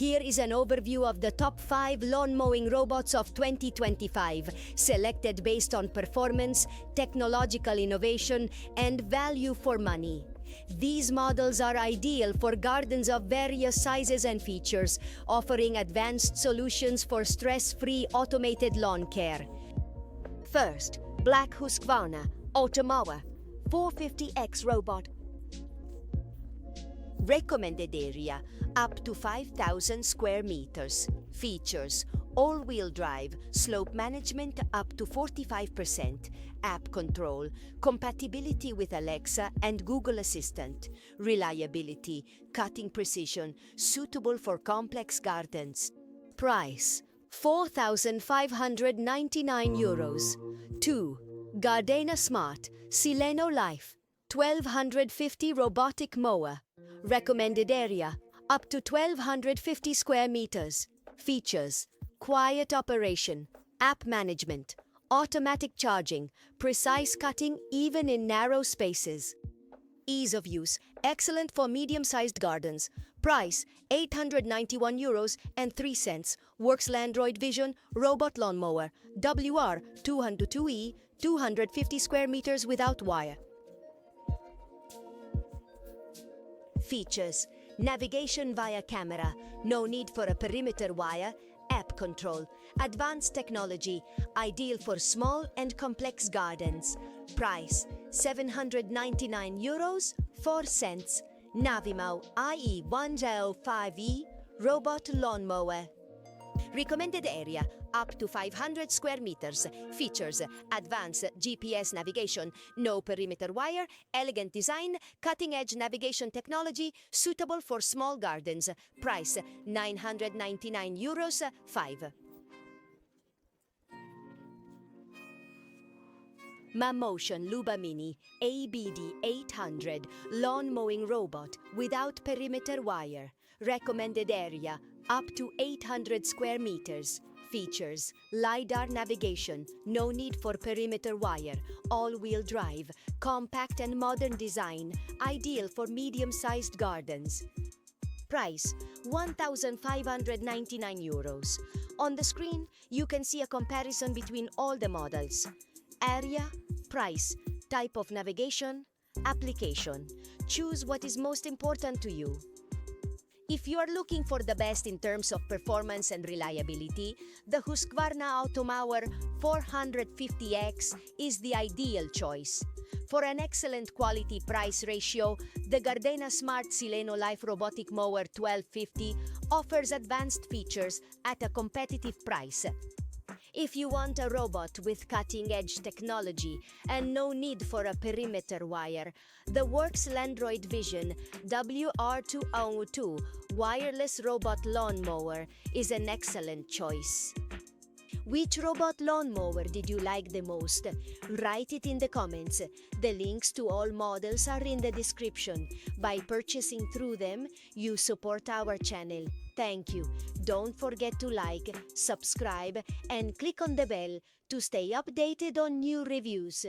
Here is an overview of the top 5 lawn mowing robots of 2025, selected based on performance, technological innovation, and value for money. These models are ideal for gardens of various sizes and features, offering advanced solutions for stress-free automated lawn care. First, Black Husqvarna Mower 450X robot. Recommended area up to 5,000 square meters. Features: all-wheel drive, slope management up to 45%, app control, compatibility with Alexa and Google Assistant, reliability, cutting precision, suitable for complex gardens. Price: €4,599. 2. Gardena Smart Sileno Life 1250 robotic mower. Recommended area up to 1250 square meters. Features: quiet operation, app management, automatic charging, precise cutting even in narrow spaces. Ease of use, excellent for medium-sized gardens. Price: €891.03. Works Landroid Vision Robot Lawn Mower WR 202E 250 square meters without wire. Features: navigation via camera, no need for a perimeter wire, app control, advanced technology, ideal for small and complex gardens. Price: €799.04. Navimow IE105E Robot Lawn Mower. Recommended area up to 500 square meters. Features: advanced GPS navigation, no perimeter wire, elegant design, cutting-edge navigation technology, suitable for small gardens. Price: €999.05. Mammotion Luba Mini ABD 800 lawn mowing robot without perimeter wire. Recommended area up to 800 square meters. Features: LiDAR navigation, no need for perimeter wire, all-wheel drive, compact and modern design, ideal for medium-sized gardens. Price: €1,599. On the screen, you can see a comparison between all the models. Area, price, type of navigation, application. Choose what is most important to you. If you are looking for the best in terms of performance and reliability, the Husqvarna Mower 450X is the ideal choice. For an excellent quality-price ratio, the Gardena Smart Sileno Life Robotic Mower 1250 offers advanced features at a competitive price. If you want a robot with cutting-edge technology and no need for a perimeter wire, the Works Landroid Vision WR202 wireless robot lawn mower is an excellent choice. Which robot lawn mower did you like the most? Write it in the comments. The links to all models are in the description. By purchasing through them, you support our channel. Thank you. Don't forget to like, subscribe, and click on the bell to stay updated on new reviews.